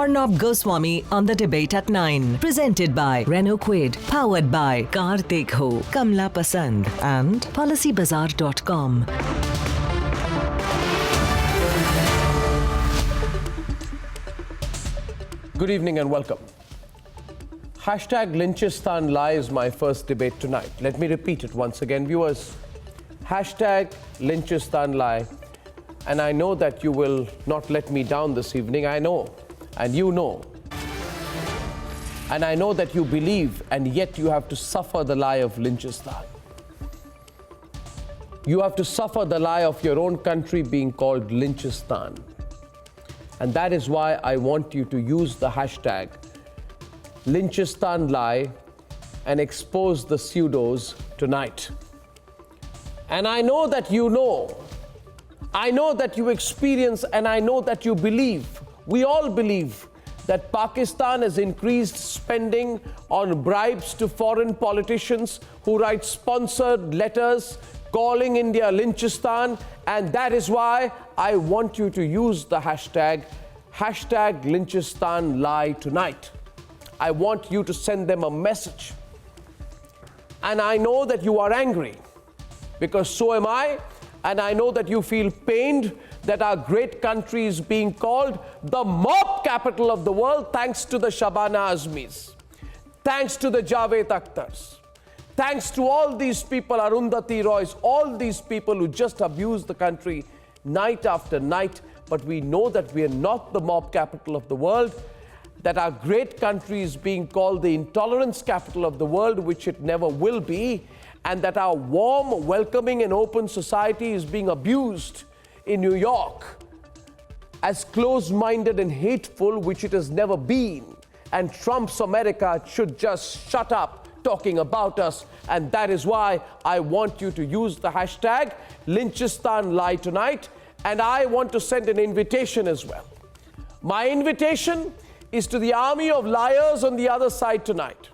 Arnab Goswami on the debate at 9. Presented by Renault Quid. Powered by Car Dekho, Kamla Pasand and PolicyBazaar.com. Good evening and welcome. Hashtag Lynchistan Lie is my first debate tonight. Let me repeat it once again, viewers. Hashtag Lynchistan Lie. And I know that you will not let me down this evening. I know, and you know. And I know that you believe, and yet you have to suffer the lie of Lynchistan. You have to suffer the lie of your own country being called Lynchistan. And that is why I want you to use the hashtag Lynchistan Lie and expose the pseudos tonight. And I know that you know. I know that you experience, and I know that you believe. We all believe that Pakistan has increased spending on bribes to foreign politicians who write sponsored letters calling India Lynchistan, and that is why I want you to use the hashtag Lynchistan Lie tonight. I want you to send them a message. And I know that you are angry, because so am I, and I know that you feel pained that our great country is being called the mob capital of the world thanks to the Shabana Azmis, thanks to the Javed Akhtars, thanks to all these people, Arundhati Roys, all these people who just abuse the country night after night. But we know that we are not the mob capital of the world, that our great country is being called the intolerance capital of the world, which it never will be, and that our warm, welcoming and open society is being abused in New York as closed-minded and hateful, which it has never been. And Trump's America should just shut up talking about us. And that is why I want you to use the hashtag Lynchistan Lie tonight. And I want to send an invitation as well. My invitation is to the army of liars on the other side tonight.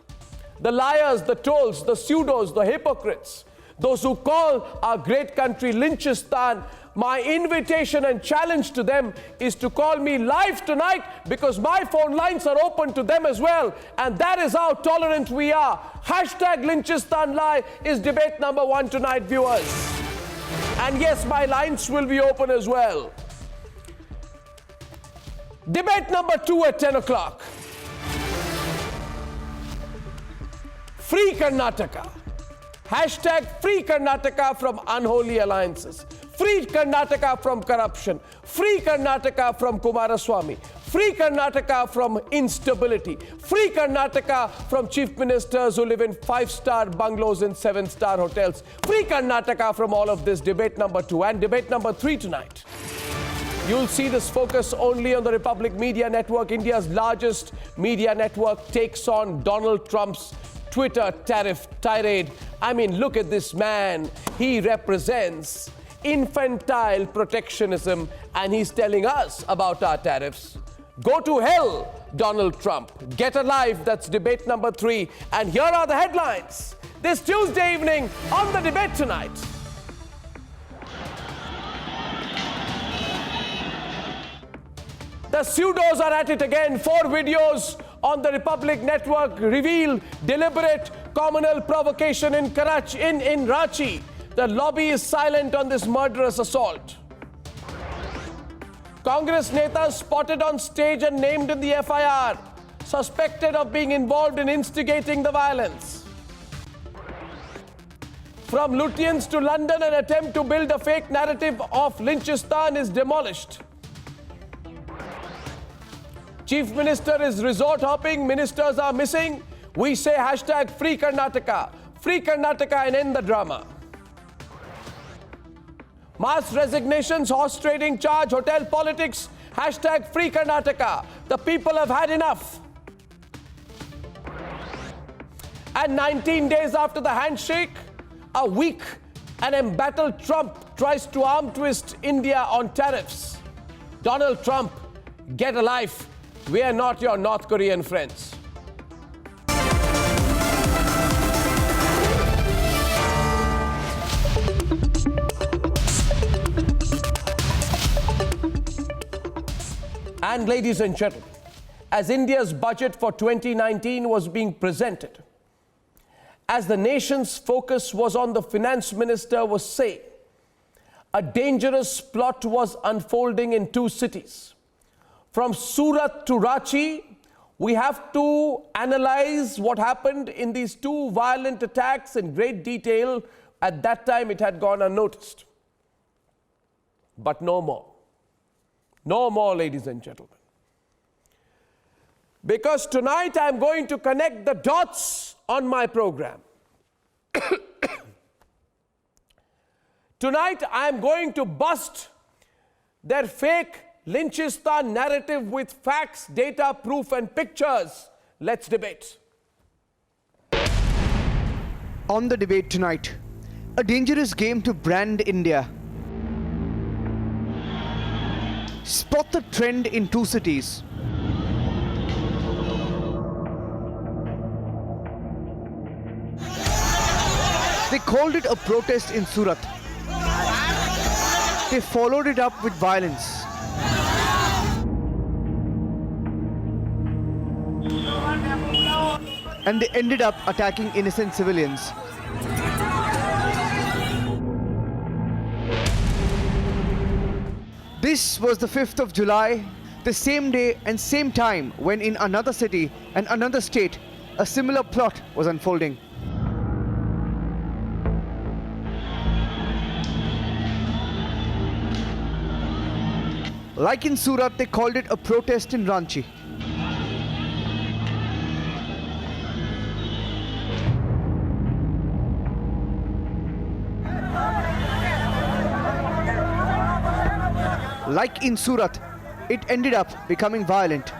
The liars, the trolls, the pseudos, the hypocrites, those who call our great country Lynchistan. My invitation and challenge to them is to call me live tonight, because my phone lines are open to them as well. And that is how tolerant we are. Hashtag Lynchistan Lie is debate number 1 tonight, viewers. And yes, my lines will be open as well. Debate number 2 at 10 o'clock. Free Karnataka. Hashtag Free Karnataka from unholy alliances. Free Karnataka from corruption. Free Karnataka from Kumaraswamy. Free Karnataka from instability. Free Karnataka from chief ministers who live in 5-star bungalows and 7-star hotels. Free Karnataka from all of this. Debate number 2 and debate number 3 tonight. You'll see this focus only on the Republic Media Network. India's largest media network takes on Donald Trump's Twitter tariff tirade. I mean, look at this man. He represents infantile protectionism, and he's telling us about our tariffs. Go to hell, Donald Trump. Get a life. That's debate number 3. And here are the headlines this Tuesday evening on the debate tonight. The pseudos are at it again. 4 videos on the Republic Network reveal deliberate communal provocation in Karachi, in Ranchi. The lobby is silent on this murderous assault. Congress Netas spotted on stage and named in the FIR, suspected of being involved in instigating the violence. From Lutyens to London, an attempt to build a fake narrative of Lynchistan is demolished. Chief Minister is resort hopping, ministers are missing. We say hashtag Free Karnataka and end the drama. Mass resignations, horse trading charge, hotel politics, hashtag Free Karnataka. The people have had enough. And 19 days after the handshake, a weak and embattled Trump tries to arm twist India on tariffs. Donald Trump, get a life. We are not your North Korean friends. And ladies and gentlemen, as India's budget for 2019 was being presented, as the nation's focus was on the finance minister was saying, a dangerous plot was unfolding in two cities. From Surat to Ranchi, we have to analyze what happened in these two violent attacks in great detail. At that time, it had gone unnoticed. But no more. No more, ladies and gentlemen. Because tonight I'm going to connect the dots on my program. Tonight I'm going to bust their fake Lynchistan narrative with facts, data, proof and pictures. Let's debate. On the debate tonight, a dangerous game to brand India. Spot the trend in two cities. They called it a protest in Surat. They followed it up with violence. And they ended up attacking innocent civilians. This was the 5th of July, the same day and same time when in another city and another state, a similar plot was unfolding. Like in Surat, they called it a protest in Ranchi. Like in Surat, it ended up becoming violent.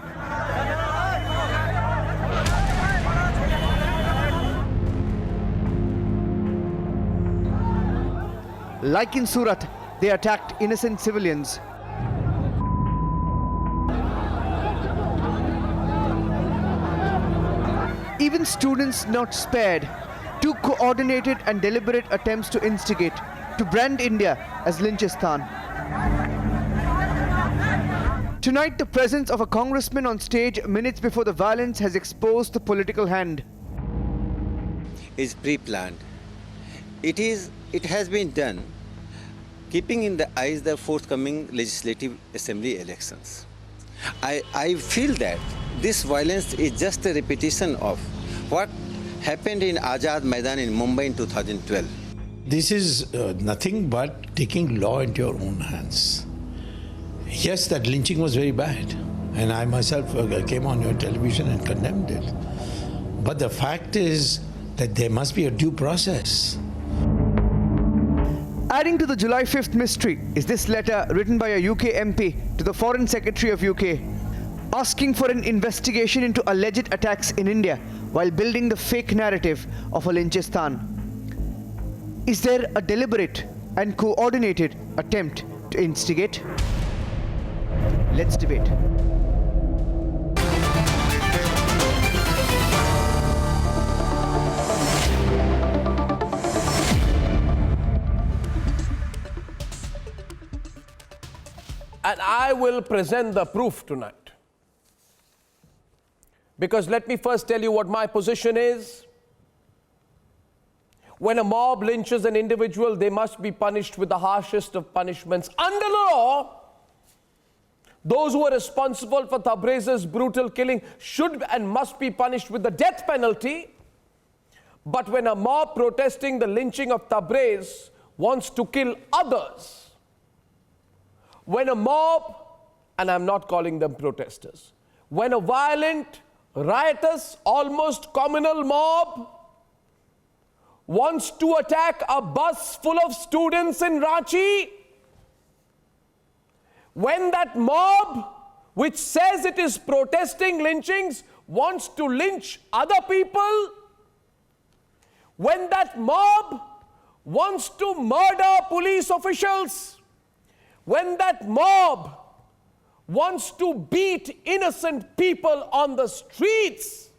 Like in Surat, they attacked innocent civilians. Even students not spared, took coordinated and deliberate attempts to instigate, to brand India as Lynchistan. Tonight, the presence of a congressman on stage minutes before the violence has exposed the political hand. Is pre-planned. It has been done keeping in the eyes the forthcoming legislative assembly elections. I feel that this violence is just a repetition of what happened in Azad Maidan in Mumbai in 2012. This is nothing but taking law into your own hands. Yes, that lynching was very bad, and I myself came on your television and condemned it. But the fact is that there must be a due process. Adding to the July 5th mystery is this letter written by a UK MP to the Foreign Secretary of UK, asking for an investigation into alleged attacks in India while building the fake narrative of a Lynchistan. Is there a deliberate and coordinated attempt to instigate? Let's debate. And I will present the proof tonight. Because let me first tell you what my position is. When a mob lynches an individual, they must be punished with the harshest of punishments. Under the law, those who are responsible for Tabriz's brutal killing should and must be punished with the death penalty. But when a mob protesting the lynching of Tabriz wants to kill others, when a mob, and I'm not calling them protesters, when a violent, riotous, almost communal mob wants to attack a bus full of students in Ranchi, when that mob, which says it is protesting lynchings, wants to lynch other people, when that mob wants to murder police officials, when that mob wants to beat innocent people on the streets,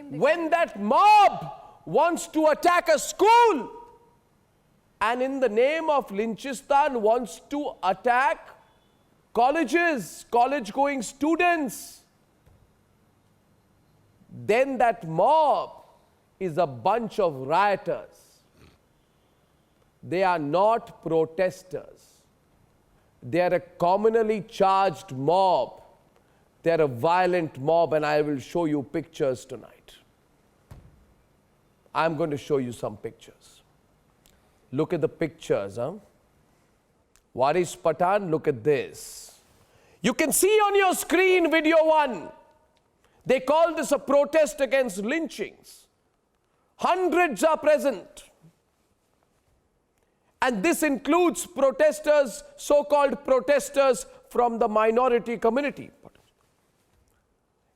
when that mob wants to attack a school, and in the name of Lynchistan wants to attack colleges, college-going students, then that mob is a bunch of rioters. They are not protesters. They are a communally charged mob. They are a violent mob, and I will show you pictures tonight. I'm going to show you some pictures. Look at the pictures, huh? Waris Patan, look at this. You can see on your screen video 1. They call this a protest against lynchings. Hundreds are present. And this includes protesters, so-called protesters from the minority community.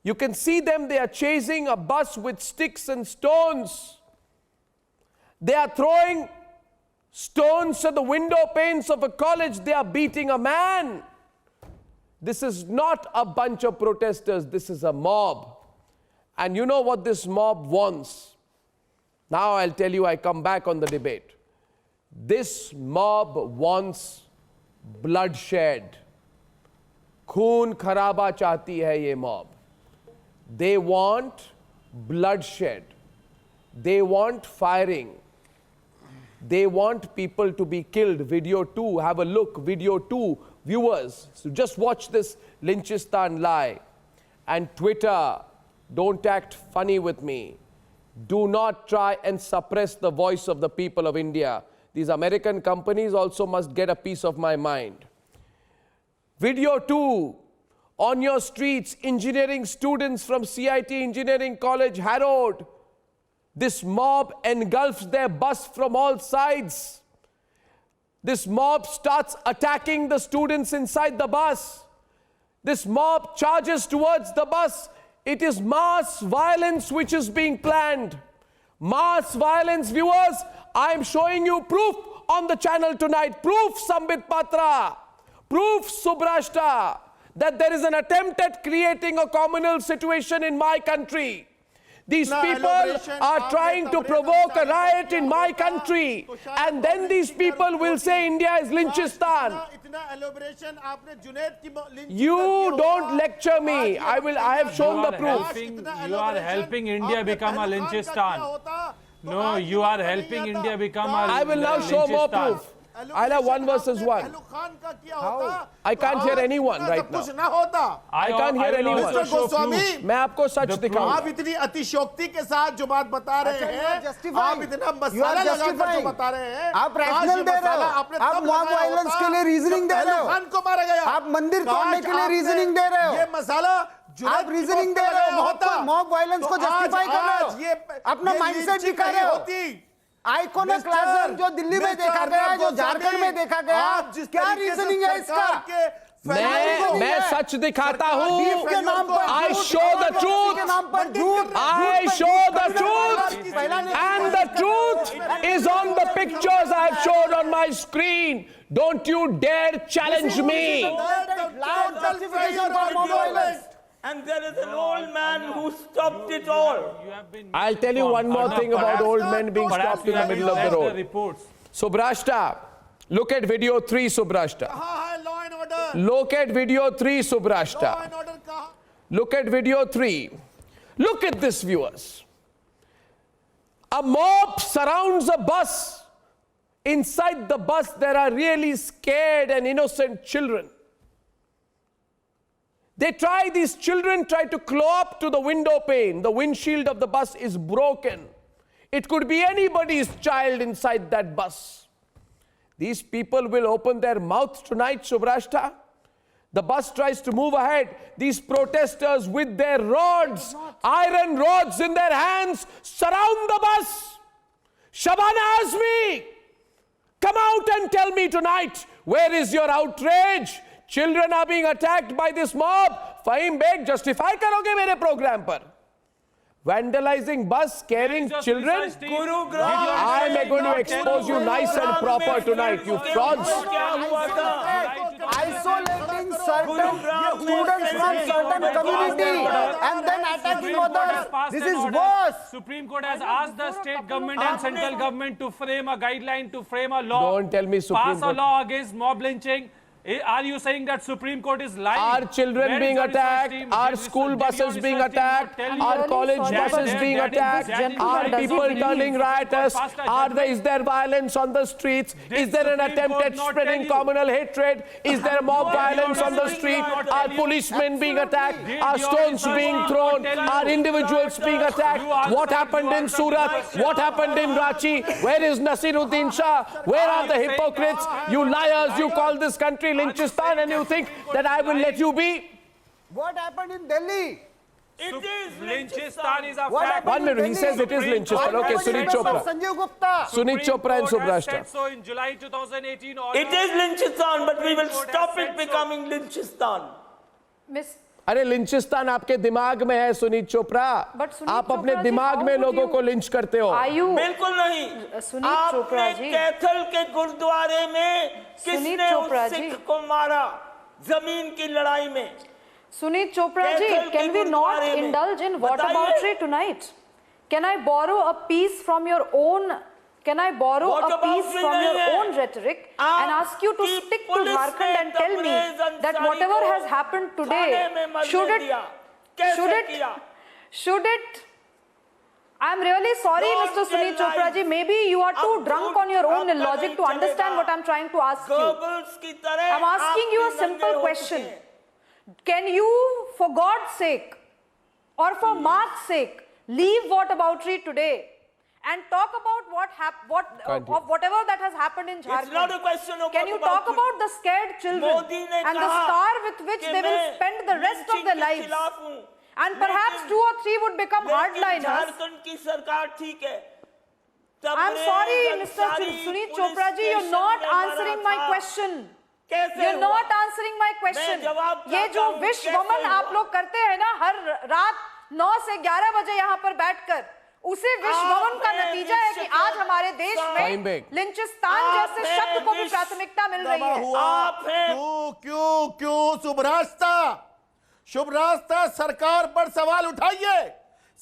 You can see them, they are chasing a bus with sticks and stones. They are throwing stones at the window panes of a college. They are beating a man. This is not a bunch of protesters, this is a mob. And you know what this mob wants? Now I'll tell you, I come back on the debate. This mob wants bloodshed. Khoon kharaba chahti hai ye mob. They want bloodshed. They want firing. They want people to be killed. Video 2, have a look. Video 2, viewers. So just watch this Lynchistan lie. And Twitter, don't act funny with me. Do not try and suppress the voice of the people of India. These American companies also must get a piece of my mind. Video 2, on your streets, engineering students from CIT Engineering College, Harrod. This mob engulfs their bus from all sides. This mob starts attacking the students inside the bus. This mob charges towards the bus. It is mass violence which is being planned. Mass violence, viewers. I am showing you proof on the channel tonight. Proof, Sambit Patra. Proof, Subrashta, that there is an attempt at creating a communal situation in my country. These people are trying to provoke a riot in my country, and then these people will say India is Lynchistan. You don't lecture me. I have shown the proof. You are helping India become a Lynchistan. No, you are helping India become a I will now show more proof. I'll have 1 versus 1. How? I can't hear anyone right now. I can't hear anyone. Mr. Goswami, मैं आपको सच दिखाऊंगा. आप इतनी अतिशयोक्ति के साथ जो बात बता रहे हैं, आप इतना मसाला लगाकर जो बता रहे हैं, आप रैशनल दे रहे हो, आप मॉब वायलेंस के लिए रीजनिंग दे रहे हो, खान को मारा गया, आप मंदिर तोड़ने के लिए रीजनिंग दे रहे हो, ये मसाला आप रीजनिंग दे रहे हो, मॉब वायलेंस को जस्टिफाई कर रहे हो, अपना माइंडसेट दिखा रहे हो. आइकोनोक्लाज्म जो दिल्ली में देखा गया, जो झारखंड में देखा गया, क्या रीजनिंग है इसका? मैं सच दिखाता हूँ. I show the truth. I show the truth. And the truth is on the pictures I have showed on my screen. Don't you dare challenge me. And there is an old man who stopped it all. I'll tell you one more thing about old men being stopped in the middle of the road. Subrashta, look at video 3, Subrashta. Look at video 3, Subrashta. Look at video 3. Look at this, viewers. A mob surrounds a bus. Inside the bus, there are really scared and innocent children. These children try to claw up to the window pane. The windshield of the bus is broken. It could be anybody's child inside that bus. These people will open their mouth tonight, Subrashta. The bus tries to move ahead. These protesters with their rods, iron rods in their hands, surround the bus. Shabana Azmi, come out and tell me tonight, where is your outrage? Children are being attacked by this mob. Fahim Beg, justify karoge mere program par. Vandalizing bus, scaring children. I am going to expose you nice and proper tonight, you frauds. Isolating certain students from certain community and then attacking others. This is worse. Supreme Court has asked the state government and central government to frame a guideline, to frame a law. Don't tell me Supreme Pass a Court. law against mob lynching. Are you saying that Supreme Court is lying? Our children Where is being the research attacked, team? our Did school your buses research being team attacked, tell you? our college sorry, buses but being that is attacked, this gentleman are doesn't people believe turning in riotous, faster is there violence on the streets, Did is there an Supreme attempt Court at not spreading tell you? communal hatred, is there mob violence on the research street, team not are tell you? policemen being attacked, Did are your stones research being team thrown, not tell you? are individuals being attacked, You answered- what happened you in answered Surat, the question. what happened in Ranchi, where is Nasiruddin Shah, where are the hypocrites, you liars, you call this country Lynchistan and you think that I will let you be? What happened in Delhi? It is Lynchistan is a What fact. happened 1 minute, in he Delhi? says it is Lynchistan. What Okay, happened in Sunit Chopra. Sanjeev Gupta. Sunit Chopra and Supreme Court has Subrashta. said so in July 2018. order. It is Lynchistan, but we will Supreme Court stop has it said so. becoming Lynchistan. Miss, अरे लिंचिस्तान आपके दिमाग में है Sunit Chopra, But Sunit आप अपने Chopra ji, दिमाग how में would लोगों you- को लिंच करते हो। are you बिल्कुल नहीं। सुनीत चोपड़ा आपने जी, कैथल के गुरुद्वारे में सुनीत किसने चोपड़ा उस जी। सिख को मारा जमीन की लड़ाई में? Sunit Chopra ji, कैथल के can we not गुरुद्वारे में। indulge in बताइए। whataboutery tonight? Can I borrow a piece from your own? Can I borrow a piece Whataboutery from your नहीं है। own rhetoric and ask you to आपकी stick to police Jharkhand ने and tell me Tabrez that Ansari whatever को has happened थाने today, में मरने should दिया। कैसे किया? I'm really sorry, Don't Mr. Sunit tell Chopra ji. lies. Maybe you are too अब drunk झूठ on your own आपका logic नहीं to understand चलेगा। what I'm trying to ask you. Goebbels की तरह I'm asking you a आप भी simple नंगे हो question. चुके हैं। Can you, for God's sake, or for Mark's sake, leave whataboutery today and talk about whatever that has happened in Jharkhand? It's not a question of Can you talk whataboutery. about the scared children Modi ने and the कहा star with which कि they will मैं spend the rest of lynching their के lives? खिलाफ हूं, And perhaps लेकिन- 2 or 3 would become लेकिन hardliners. Jharkhand की सरकार ठीक है। I'm Tabrez sorry, Mr. Ansari Sunit police Chopra ji, you're station not में मरा answering my था। question. कैसे You're हुआ? not answering my question. मैं जवाब ये चाहता जो हूं, विश कैसे वमन हुआ? आप लोग करते हैं ना हर रात 9 से 11 बजे यहाँ पर बैठकर, उसी विश वमन का आपने नतीजा है कि विश्व आज हमारे देश Time में back. लिंचिस्तान जैसे आपने शब्द को भी विश्व प्राथमिकता मिल रही दबा है। हुआ आप हैं। क्यों शुभ रास्ता सरकार पर सवाल उठाइए।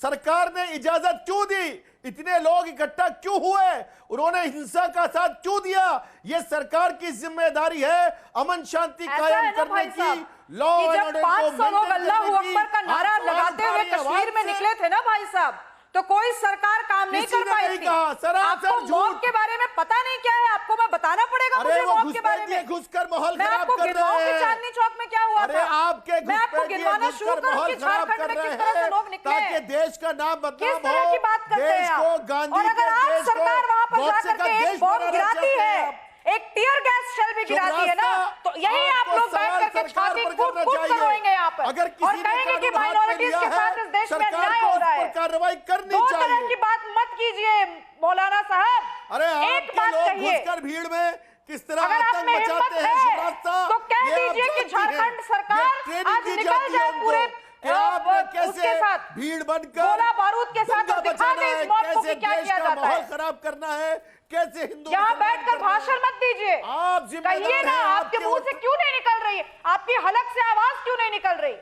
सरकार ने इजाजत क्यों दी? इतने लोग इकट्ठा क्यों हुए? उन्होंने हिंसा का साथ क्यों दिया? यह सरकार की जिम्मेदारी है अमन शांति ऐसा कायम है ना करने भाई की, साहब, लॉ कि एंड जब ऑर्डर 500 लोग अल्लाह हू अकबर का नारा लगाते हुए को कश्मीर में निकले थे ना भाई साहब, तो कोई सरकार काम नहीं किसी कर ने पाई नहीं थी। कहा, सरासर आपको मौत झूठ। के बारे में पता नहीं क्या है? आपको मैं बताना पड़ेगा अरे मुझे वो मौत के बारे में। घुसकर माहौल मैं खराब आपको कर गिनवाऊं रहे कि हैं। चांदनी चौक में क्या हुआ अरे था? आपके मैं आपको गिनवाना शुरू करूं माहौल कि खराब झारखंड कर में रहे किस तरह से लोग हैं निकले ताकि हैं। देश का नाम किस बदनाम तरह की बात हो, करते हैं देश आप? को गांधी और अगर के आप देश सरकार को वहां पर मौत से जाकर का के देश एक बॉम्ब बनाना गिराती चाहते है, हैं आप। एक टीयर गैस शेल भी गिराती है ना, तो यही आप लोग बैठ करके छाती कूट कूट कर रोएंगे यहाँ पर अगर और किसी ने कहेंगे कि कानून हाथ में माइनॉरिटीज लिया के है, साथ इस देश में सरकार अन्याय को हो उस रहा पर है। कार्रवाई करनी दो तरह चाहिए। की बात मत कीजिए मौलाना साहब। अरे एक आपके बात लोग कहिए, घुसकर भीड़ में किस तरह अगर आप आतंक में मचाते हिम्मत हैं है शुभरास्ता, तो कह ये आप दीजिए कि जानती हैं। झारखंड ये सरकार ट्रेनिंग आज दी निकल जाती है जाए उनको पूरे कि आपने कैसे उसके साथ भीड़ बनकर गोला बारूद के साथ दंगा और दिखा बचाना दे है, इस मौत को कैसे कि क्या देश किया का जाता माहौल है। खराब करना है, कैसे हिंदू यहाँ मुसलमान बैठकर करना है। भाषण मत दीजिए। आप जिम्मेदार कहिए ना, हैं, आपके मुंह से क्यों नहीं निकल रही? आपकी हलक से आवाज क्यों नहीं निकल रही?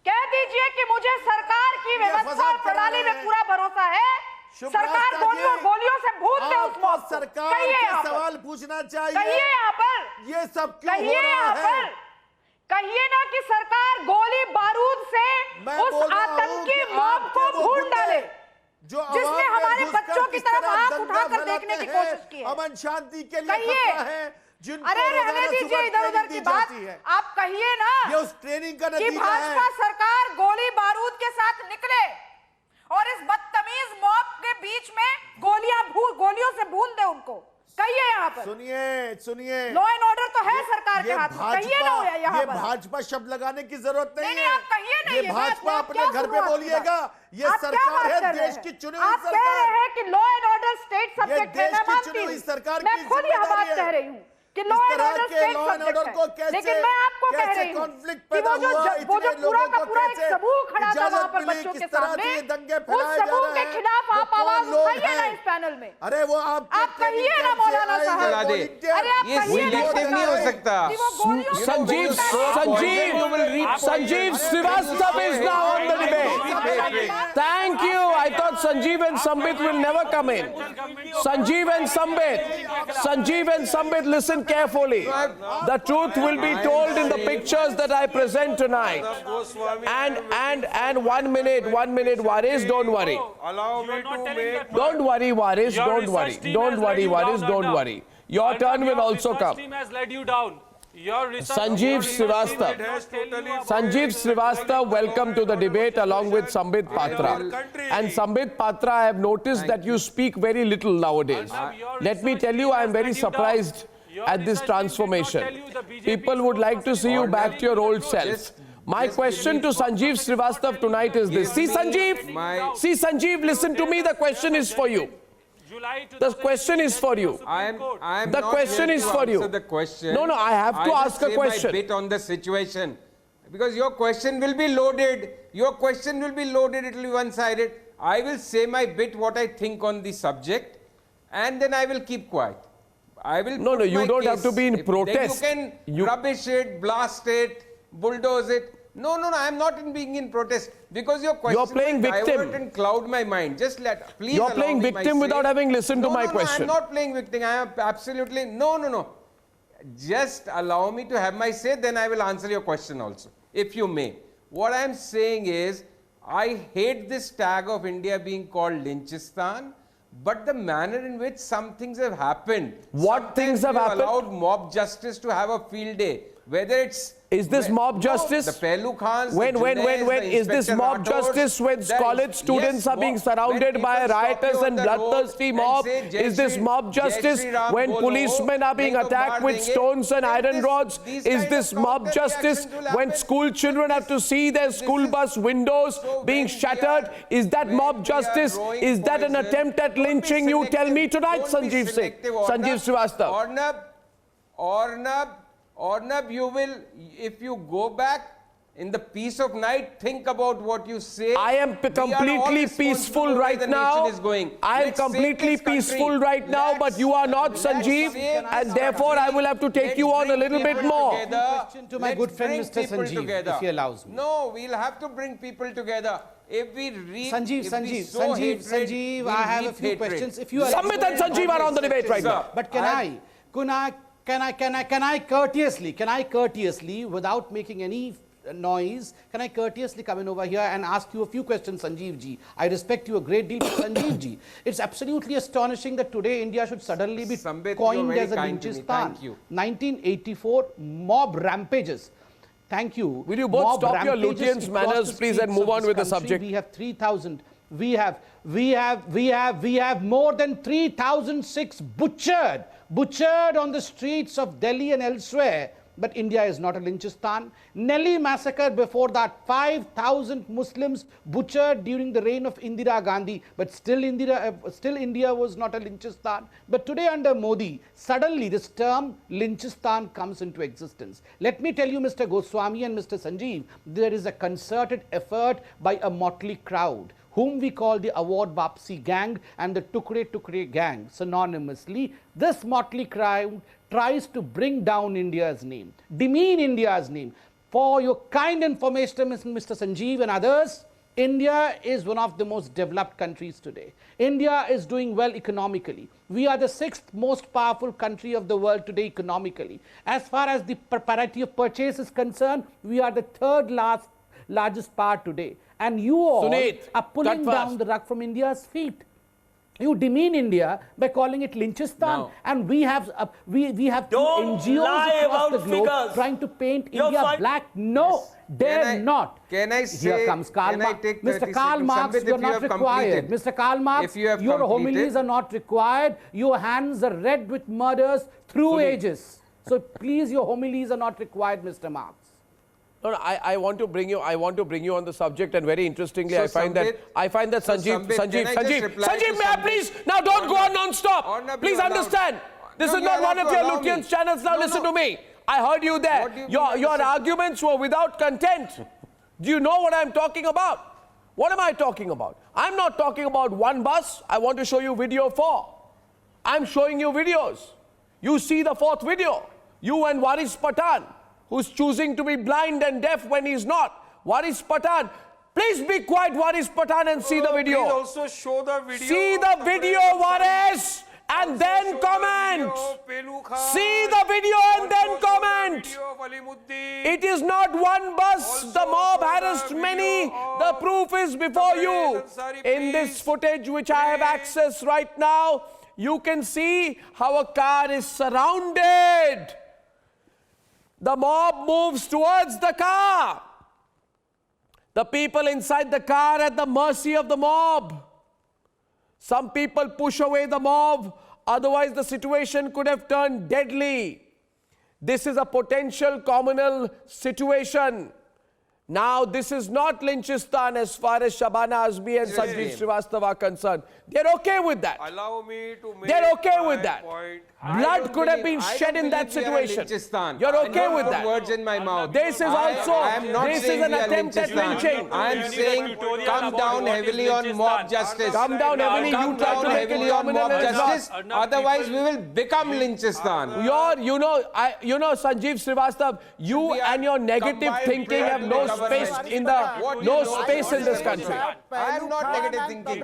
कह दीजिए कि मुझे सरकार की व्यवस्था और प्रणाली में पूरा भरोसा है। सरकार गोलियों से भूत दे उस मौत को। सरकार कहिए के यहाँ पर। सवाल पूछना चाहिए। कहिए यहाँ पर। ये सब क्यों हो कहिए रहा यहाँ है? पर। कहिए ना कि सरकार गोली बारूद से मैं उस बोल रहा हूं आतंकी कि मॉब आपके को वो भून गुंडे डाले जो जिसने आवाम में हमारे घुसकर बच्चों की किस तरफ तरह आंख दंगा उठाकर फैलाते देखने की हैं, कोशिश की है। अमन शांति के लिए कहिए। खतरा है, जिनको अरे रहने रोजाना दीजिए सुबह इधर उधर ट्रेनिंग की दी बात। जाती है। आप कहिए ना ये उस ट्रेनिंग का कि नतीजा भाजपा है। सरकार गोली बारूद के साथ निकले और इस बदतमीज मॉब के बीच में गोलियों से भून दे उनको। कहिए यहाँ पर। सुनिए लॉ एंड ऑर्डर तो है सरकार के हाथ में। कहिए ना यहाँ ये पर। भाजपा शब्द लगाने की जरूरत नहीं नहीं, है। आप कहिए ना ये ये भाजपा बात, अपने क्या घर पे शुरुआत की बोलिएगा। ये आप क्या सरकार बात है कर रहे देश हैं? की चुनी हुई आप कह सरकार। रहे हैं कि law and order state subject है। देश मैं की मानती चुनी हुई हूँ। सरकार मैं की खुद यह बात जिम्मेदारी है। कह रही हूँ कि इस लॉ एंड तरह ऑर्डर के state law and subject order को है। कैसे- लेकिन मैं आपको कह कैसे रही हूँ कॉन्फ्लिक्ट कि पैदा वो हुआ, जो इतने पूरा लोगों का को पूरा एक कैसे समूह खड़ा था इजाजत वहां पर मिली, बच्चों किस के तरह सामने, से ये दंगे उस फैलाए जा समूह रहे के हैं, खिलाफ वो आप कौन आवाज लोग उठाइए ना हैं? इस पैनल में। अरे वो आप कहिए ना मौलाना साहब। अरे आप ये कहिए ना सिलेक्टिव नहीं हो सकता। कि वो गोलियों से Sanjeev Srivastava is now on the debate. Thank you. I thought Sanjeev and Sambit will never come in. Sanjeev and Sambit, listen carefully. The truth will be told in the pictures that I present tonight. And 1 minute, Waris, don't worry. Allow me to make... Don't worry, Waris, don't worry. Don't worry, Waris, don't worry. Your turn will also come. Team has let you down. Sanjeev Srivastava, welcome to the debate along with Sambit Patra. And Sambit Patra, I have noticed that you speak very little nowadays. Let me tell you, I am very surprised at this transformation. People would like to see you back to your old self. My question to Sanjeev Srivastava tonight is this. See Sanjeev, listen to me, the question is for you. The question is for you. The question is for you. The question. No, I have to ask a question. My bit on the situation, because your question will be loaded. Your question will be loaded. It will be one-sided. I will say my bit, what I think on the subject, and then I will keep quiet. I will. No, you don't have to be in protest. Then you can rubbish it, blast it, bulldoze it. No, I am not being in protest, because your question you're playing will victim divert and cloud my mind. Just please. You're playing victim without having listened to my question. No, I am not playing victim. I am absolutely no. Just allow me to have my say, then I will answer your question also, if you may. What I am saying is, I hate this tag of India being called Lynchistan, but the manner in which some things have happened. What things have happened? Allowed mob justice to have a field day. Whether it's... Is this mob justice? The Pehlu Khans, when is this mob justice when college students are being surrounded by riotous and bloodthirsty mob? Is this mob justice when policemen are being attacked with stones and iron rods? Is this mob justice when school children have to see their school bus windows being shattered? Is that mob justice? Is that an attempt at lynching? You tell me tonight, Sanjeev Srivastava. Arnab, you will, if you go back in the peace of night, think about what you say. I am completely peaceful right now. I am completely peaceful right now, but you are not, Sanjeev, and therefore I will have to take you on a little bit more. Question to my good friend Mr. Sanjeev, if he allows me. No, we'll have to bring people together. If we read, Sanjeev, I have a few questions. If you allow Sambit and Sanjeev are on the debate right now. But can I courteously, without making any noise, can I courteously come in over here and ask you a few questions, Sanjeev ji? I respect you a great deal, Sanjeev ji. It's absolutely astonishing that today India should suddenly be coined as a Lynchistan. 1984 mob rampages. Thank you. Will you both stop your Lutyens manners, please, and move on with the subject? We have 3,000. We have more than 3,006 butchered on the streets of Delhi and elsewhere. But India is not a Lynchistan. Nelly massacre before that, 5,000 Muslims butchered during the reign of Indira Gandhi. But still India was not a Lynchistan. But today under Modi, suddenly this term Lynchistan comes into existence. Let me tell you, Mr. Goswami and Mr. Sanjeev, there is a concerted effort by a motley crowd, whom we call the Award Vapsi gang and the Tukre gang synonymously. This motley crowd tries to bring down India's name, demean India's name. For your kind information, Mr. Sanjeev and others, India is one of the most developed countries today. India is doing well economically. We are the 6th most powerful country of the world today economically. As far as the parity of purchase is concerned, we are the 3rd largest power today. And you all are pulling down the rug from India's feet. You demean India by calling it Lynchistan, and we have NGOs across the globe trying to paint India black. No, dare not. Can I say? Here comes Karl Marx. Mr. Karl Marx, you are not required. Mr. Karl Marx, your homilies are not required. Your hands are red with murders through ages. So please, your homilies are not required, Mr. Marx. No, I want to bring you on the subject, and very interestingly, so I find that Sanjeev, may I please now don't go on non-stop. Please understand, this is not one of your Lutyens channels. Now listen to me. I heard you there. Your arguments were without content. Do you know what I'm talking about? What am I talking about? I'm not talking about one bus. I want to show you video 4. I'm showing you videos. You see the 4th video. You and Waris Pathan, who's choosing to be blind and deaf when he's not. Waris Pathan, Please be quiet, Waris Pathan, and see the video. Please also show the video. See the video, Waris, and then comment. See the video and then comment. It is not one bus. The mob harassed many. The proof is before you. In this footage which I have access right now, you can see how a car is surrounded. The mob moves towards the car. The people inside the car at the mercy of the mob. Some people push away the mob, otherwise the situation could have turned deadly. This is a potential communal situation. Now, this is not Lynchistan as far as Shabana Azmi and Sanjeev Srivastava are concerned. They're okay with that. Allow me to make They're okay with that. point. Blood could have been shed in that situation. You're okay with that. Words in my mouth. This is also, this is an attempt at lynching. I am saying come down heavily on mob justice. Come down heavily, you try to make it communal mob as justice. well. Otherwise, we will become Lynchistan. You know, Sanjeev Srivastava, you and your negative thinking have no space in this country. I am not negative thinking.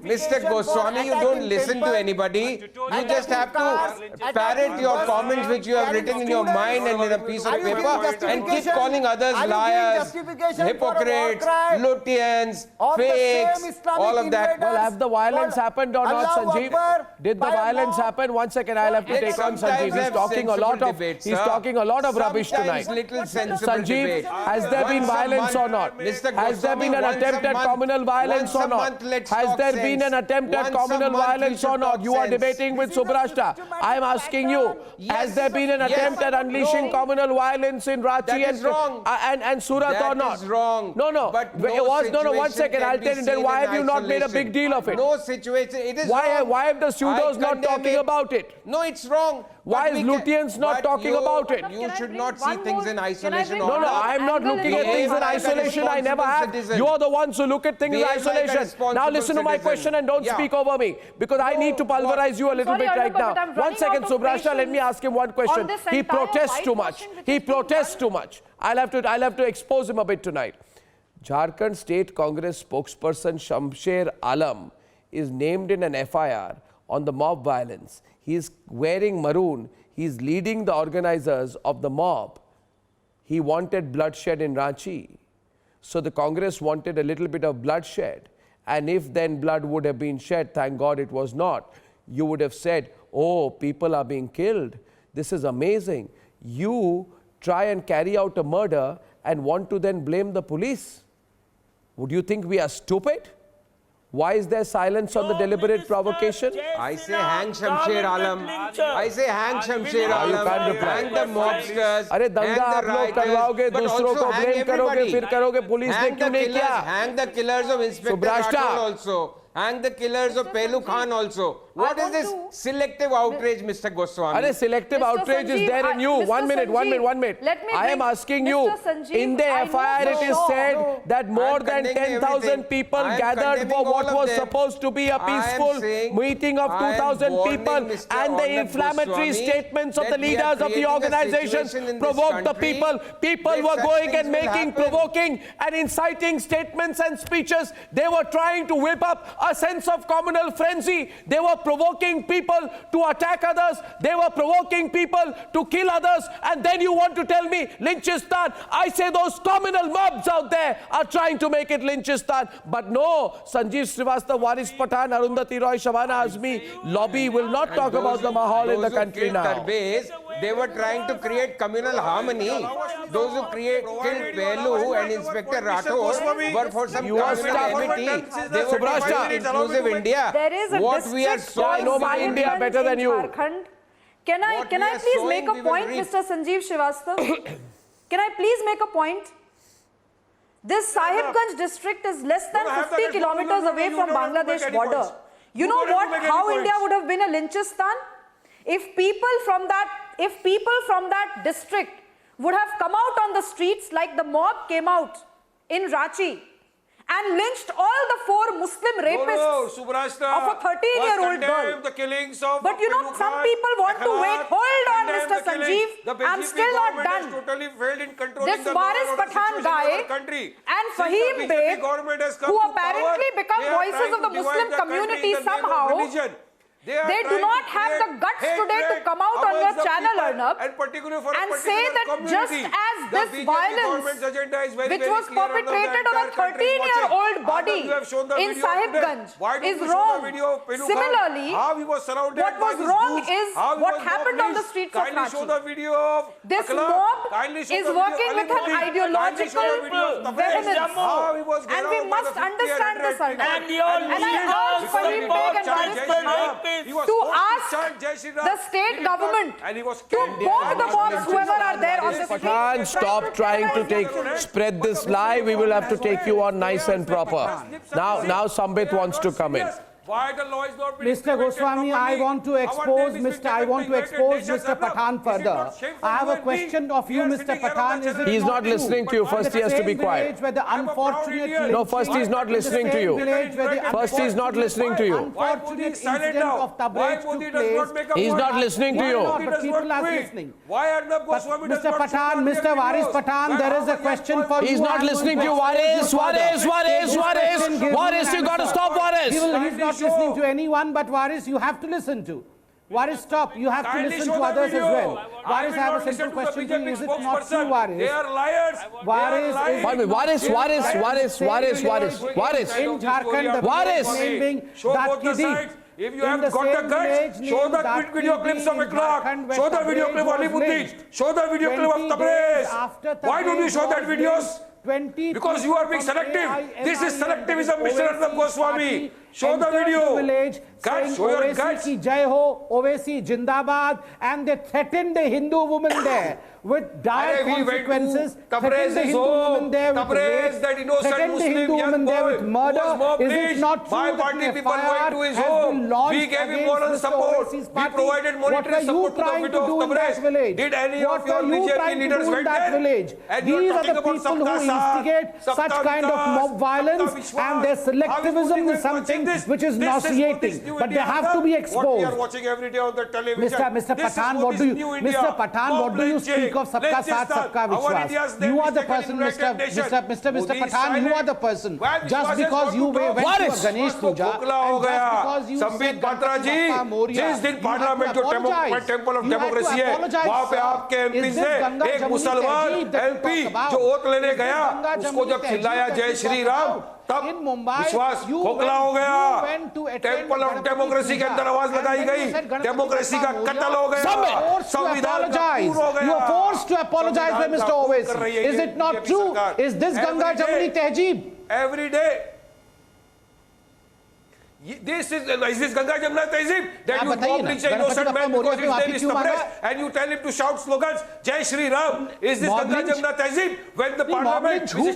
Mr. Goswami, you don't listen to anybody. You just have to parrot your comments which you have written in your mind and in a piece of paper and keep calling others liars, hypocrites, Lutyens, fakes, all of that. Well, have the violence happened or not, Sanjeev? Did the violence happen? 1 second, I'll have to take on Sanjeev. He's talking a lot of rubbish tonight. Sanjeev, has there been violence or not? Has there been an attempt at communal violence or not? Has there been an attempt at communal violence or not? You are debating with Subrashta. I am asking you, has there been an attempt at unleashing communal violence in Ranchi and Surat or not? That is wrong. No. But it was, no, 1 second, I'll tell you. Then why have you not made a big deal of it? No situation. It is why wrong. have the pseudos not talking about it? No, it's wrong. Why is Lutyens not talking about it? You should not see things in isolation. No, I'm not looking at things in isolation. I never have. You are the ones who look at things in isolation. Now listen to my question and don't speak over me, because I need to pulverize you a little bit right now. 1 second, Subrashta, let me ask him one question. He protests too much. He protests too much. I'll have to expose him a bit tonight. Jharkhand State Congress spokesperson Shamsher Alam is named in an FIR on the mob violence. He is wearing maroon. He is leading the organizers of the mob. He wanted bloodshed in Ranchi. So the Congress wanted a little bit of bloodshed. And if then blood would have been shed, thank God it was not, you would have said, oh, people are being killed. This is amazing. You try and carry out a murder and want to then blame the police. Would you think we are stupid? Why is there silence on the deliberate provocation? I say hang Shamsher Alam. I say hang Shamsher Alam. Hang the mobsters. अरे दंगा आप लोग करवाओगे, दूसरों को blame करोगे, फिर करोगे पुलिस ने क्यों नहीं किया? Hang the killers of Inspector Rathod also. Hang the killers of Pelu Khan also. What is this selective outrage, Mr. Goswami? Arre, selective outrage is there in you. 1 minute. I am asking you, in the FIR it is said that more than 10,000 people gathered for what was supposed to be a peaceful meeting of 2,000 people, and the inflammatory statements of the leaders of the organizations provoked the people. People were going and making provoking and inciting statements and speeches. They were trying to whip up a sense of communal frenzy. They were provoking people to attack others. They were provoking people to kill others. And then you want to tell me Lynchistan? I say those communal mobs out there are trying to make it Lynchistan. But no, Sanjeev Srivastava, Waris Pathan, Arundhati Roy, Shabana Azmi lobby will not talk about the mahal in the country now. They were trying to create communal harmony. Those who killed Pelu and Inspector Rathod were for some communal amity. They were for inclusive India. There is a what we are so I know my India better than you. Can I please make a point, Mr. Sanjeev Srivastava? Can I please make a point? This Sahibganj district is less than 50 kilometers away from Bangladesh border. You know what? How India would have been a Lynchistan? If people from that district would have come out on the streets like the mob came out in Ranchi and lynched all the 4 Muslim rapists of a 13-year-old girl. The killings of But you know, some people want to wait. Hold on, Mr. Sanjeev. I'm still not done. Totally failed in controlling This the law Waris and order Pathan situation in guy our country. and Since the Fahim BJP Beg, government has come who to apparently power, become they are voices trying of the to divide Muslim the country community in the name of somehow, religion. They do not have the guts today to come out on your channel, Arnab, and say that just as this violence, which was perpetrated on a 13-year-old body in Sahibganj, is wrong. Similarly, what was wrong is what happened on the streets of Ranchi. This mob is working with an ideological vehemence, and we must understand this, Arnab. And I urge Fahim Beg and Waris Pathan to ask the state government to bomb the mobs whoever are there on the Pathan, stop trying to spread this lie. We will have to take you on nice and proper. Now Sambit wants to come in. Why the law is not Mr. Goswami, I want to expose Mr. Pathan further. I have a question of you, Mr. Pathan. Is it He's not listening to you. First he has to be quiet. No, first he's not listening to you. First he's not listening to you. Unfortunate incident of Tabrez took place. He's not listening to you. But people are listening. Mr. Pathan, Mr. Waris Pathan, there is a question for you. He's not listening to you. Waris, you got to stop Waris. He's not listening to anyone, but Waris, you have to listen to. Waris, stop. You have to listen to others as well. Waris, I have a simple question to you. Is it not true, Waris? They are liars. Waris. In Jharkhand, the name being Datkidi. If you have got the guts, show the video clips of Ekhlaq, show the video clip of Ali Buddhist, show the video clip of Tabrez. Why don't you show that videos? Because you are being selective. This is selectivism, Mr. Arnab Goswami. Show the video. Guys, show your guts. Ki Jai Ho, Owaisi Jindabad, and they threatened a Hindu woman there with dire consequences. Tabrez is home. Tabrez, that innocent Muslim young boy was is it not true by party people going to his home? We gave him moral support. We provided monetary support to the widow of Tabrez. Did any of your BJP leaders went there? And you are talking about Sabka instigate such kind of mob violence, and their selectivism is something which is nauseating, but they have to be exposed. What we are watching every day on the television. Mr. Pathan, what do you speak of Sabka Saath, Sabka Vishwas? You are the person, Mr. Pathan, you are the person. Just because you went to a Ganesh Puja, and just because you Sambit Patra ji, जिस दिन parliament जो temple of democracy है, वहाँ पे आपके MP से एक मुसलमान एमपी जो वोट लेने गया, उसको जब चिल्लाया जय श्री राम, तब विश्वास खोखला हो गया। टेंपल ऑफ डेमोक्रेसी के अंदर आवाज लगाई गई, डेमोक्रेसी का कत्ल हो गया, संविधान का पूर्ण हो गया। You are forced to apologize by Mr. Owaisi. Is it not true? Is this Ganga Jamuni Tehzeeb? Every day. This is Ganga Jamuna Tehzeeb that you mob lynch an innocent man because his name is Tabrez and you tell him to shout slogans Jai Shri Ram. Is this Ganga Jamuna Tehzeeb when the parliament who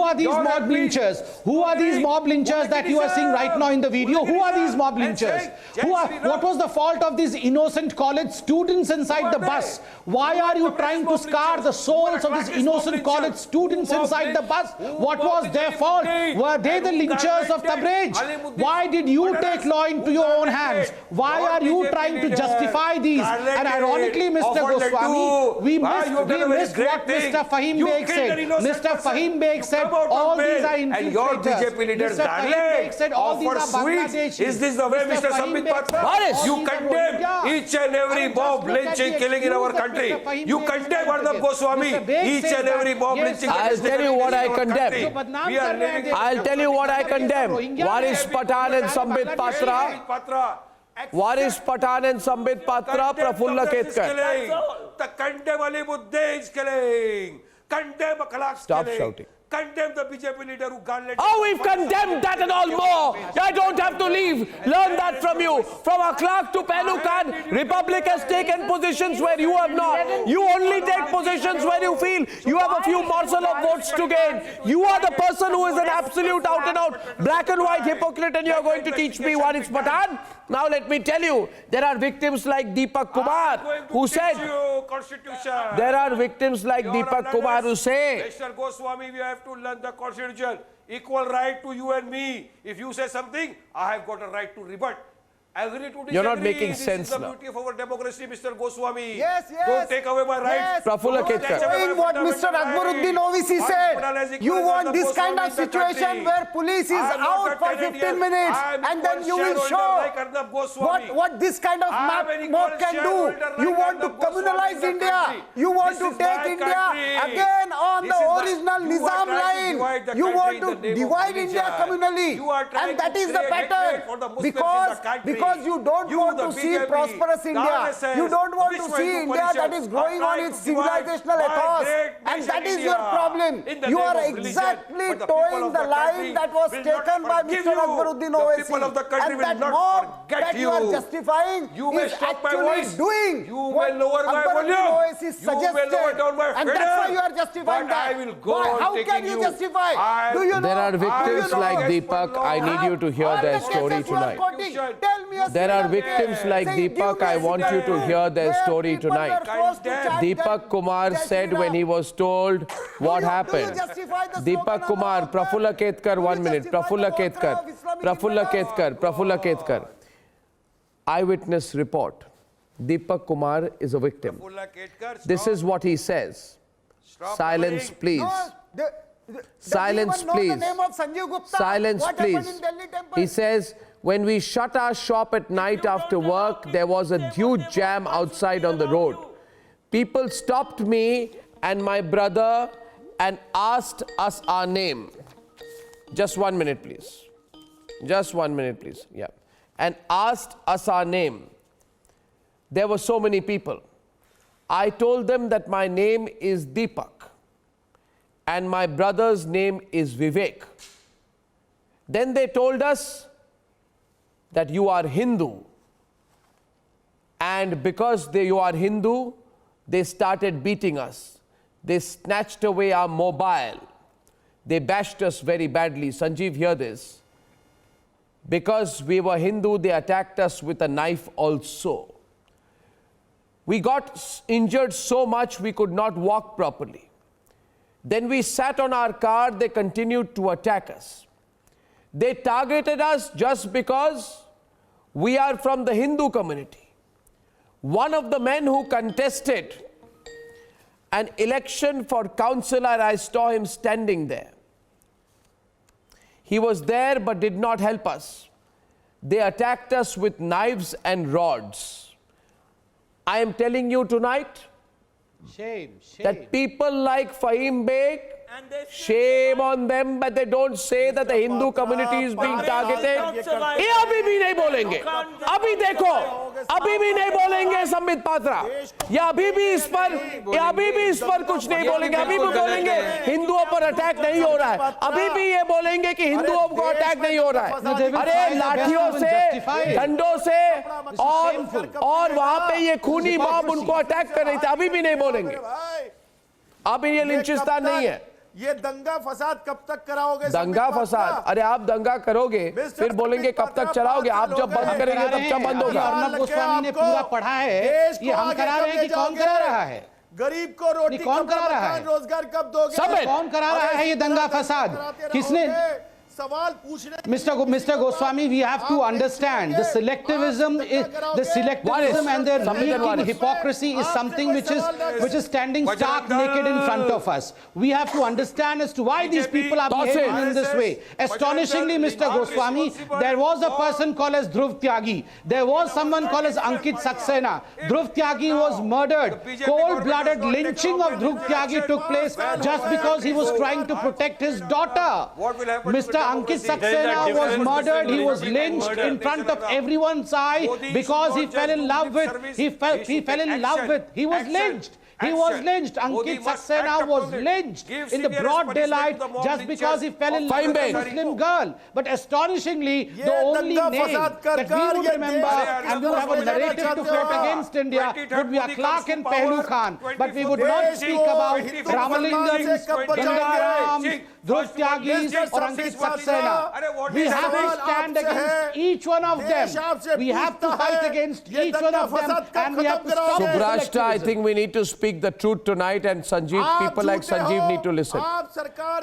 are these mob lynchers? Who are these mob lynchers that you are seeing right now in the video? Who are these mob lynchers? What was the fault of these innocent college students inside the bus? Why are you trying to scar the souls of these innocent college students inside the bus? What was their fault? Were they the lynchers of Tabrez? Why did you take law into your own hands? Why are you trying to justify these? And ironically, Mr. Goswami, we missed what Mr. Fahim Beg said. Mr. Fahim Beg said all these are infiltrators. And your BJP leaders, Darling, said all these are sweets. Is this the way, Mr. Sambit Patra? You condemn each and every mob lynching killing in our country. You condemn Arnab Goswami, each and every mob lynching. I'll tell you what I condemn. I'll tell you what I condemn. Waris Pathan and Sambit Patra. Waris Pathan and Sambit Patra, Prafulla Ketkar. The condemn Ali Buddha is killing. Condemn Akhlaq's Stop killing. shouting. Condemn the BJP leader who garnered. Oh, we've condemned that and all more. I don't have to leave. Learn that from you. From Akhlaq to Pelukan, Republic has taken positions where you have not. You only take positions where you feel you have a few morsel of votes to gain. You are the person who is an absolute out and out black and white hypocrite, and you are going to teach me what is Pathan? Now let me tell you, there are victims like Deepak Kumar who said, there are victims like Deepak Kumar who say, Mr. Goswami, we have have to learn the constitution. Equal right to you and me. If you say something, I have got a right to rebut. Agree to disagree. You're not making this sense is the now. beauty of our democracy, Mr. Goswami. Yes, yes. Don't take away my rights. Prafulla Don't Ketkar. take away Doing my what Mr. fundamental Akbaruddin rights. Owaisi said. Hospitalizing You myself want the this kind of Goswami in the situation country. where police is I am not out a for tenant 15 here. minutes I am and then equal you will shareholder show like Arnab Goswami. what this kind of I am mob an equal can do. shareholder like You want to Arnab Goswami communalize in the India. country. You want This to is take my India country. again on This the is my- original you are Nizam trying to line. divide the You country want in to the name of divide India religion. communally. You are trying And that to is the create pattern. hatred for the Muslims in the country. Because you don't You, want the to see BJP, prosperous the India. RSS, You don't want to Vishwa see Hindu India that Parishad is growing are on trying its to divide civilizational my ethos. great And nation that is India your problem. in the You name are of religion. exactly But the people towing of the the line country that was will not taken by forgive Mr. you. Akbaruddin The Owaisi. people of the country And will that not mob forget that you are you. justifying You may is stop my actually voice. doing You what may lower my Akbaruddin volume. Owaisi You suggested. may lower down my And fader. that's why you are justifying But that. I will go Why? on How taking can you you. justify? I- Do you know? There are victims do you know? like Deepak. I need you to hear All their the story cases you are tonight. quoting, tell me a There are single victims case. like Say, give Deepak. me a I want you single to case hear their where story people tonight. were forced to chant Deepak Jai- Kumar Jai said Shri when he Ram. was told what Do you happened. justify the Deepak slogan Kumar, of Allah Prafulla Akbar? Ketkar, Do 1 you minute. justify Prafulla the mantra Ketkar, of Islamic Prafulla Ibadah? Ketkar, Prafulla Ketkar. Eyewitness report. Deepak Kumar is a victim. This is what he says. Silence, please. No, Silence, does anyone know please. the name of Sanjeev Gupta? Silence, What happened please. in Delhi temple? He says, when we shut our shop at night after work, there was a huge jam outside on the road. People stopped me and my brother and asked us our name. Just 1 minute, please. Just 1 minute, please. Yeah. And asked us our name. There were so many people. I told them that my name is Deepak and my brother's name is Vivek. Then they told us that you are Hindu. And because you are Hindu, they started beating us. They snatched away our mobile. They bashed us very badly. Sanjeev, hear this. Because we were Hindu, they attacked us with a knife also. We got injured so much we could not walk properly. Then we sat on our car, they continued to attack us. They targeted us just because we are from the Hindu community. One of the men who contested an election for councillor, I saw him standing there. He was there but did not help us. They attacked us with knives and rods. I am telling you tonight that people like Fahim Beg, shame on them, but they don't say that the Hindu community is being targeted. ये अभी भी नहीं बोलेंगे. अभी देखो, अभी भी नहीं बोलेंगे संबित पात्रा. ये अभी भी इस पर कुछ नहीं बोलेंगे. अभी भी बोलेंगे हिंदुओं पर अटैक नहीं हो रहा है. अभी भी ये बोलेंगे कि हिंदुओं को अटैक नहीं हो रहा है. अरे लाठियों से, डंडों से और वहां पे ये खूनी मॉब उनको अटैक कर रही थी. अभी भी नहीं बोलेंगे. अभी ये लिंचिस्तान नहीं है. ये दंगा फसाद कब तक कराओगे? दंगा फसाद? अरे आप दंगा करोगे फिर बोलेंगे कब तक चलाओगे? आप जब बंद करेंगे तब क्या बंद होगा? अर्नब गोस्वामी ने पूरा पढ़ा है. ये हम करा रहे हैं कि कौन करा रहा है? गरीब को रोटी कौन करा रहा है? रोजगार कब दोगे? सब कौन करा रहा है ये दंगा फसाद? किसने? सवाल पूछने Mr. Goswami, we have to understand the selectivism and the leaking hypocrisy is something which is standing stark naked in front of us. We have to understand as to why these people are behaving in this way. Astonishingly, Mr. Goswami, there was a person called as Dhruv Tyagi. There was someone called as Ankit Saxena. Dhruv Tyagi was murdered. Cold-blooded lynching of Dhruv Tyagi took place just because he was trying to protect his daughter. Mr. Ankit Saxena was murdered. He was lynched in front of everyone's eye because he fell in love with. He was lynched. He was lynched. Ankit Saxena was lynched in the broad daylight just because he fell in love with a Muslim girl. But astonishingly, the only name that we would remember and would have a narrative to float against India would be Akhlaq and Pehlu Khan. But we would not speak about Ramalingams, Gangarams, Dhruv Tyagis or Ankit Saxena. We have to stand against each one of them. We have to fight against each one of them and we have to stop. Subrashta, I think we need to speak speak the truth tonight, and Sanjeev, people like Sanjeev need to listen.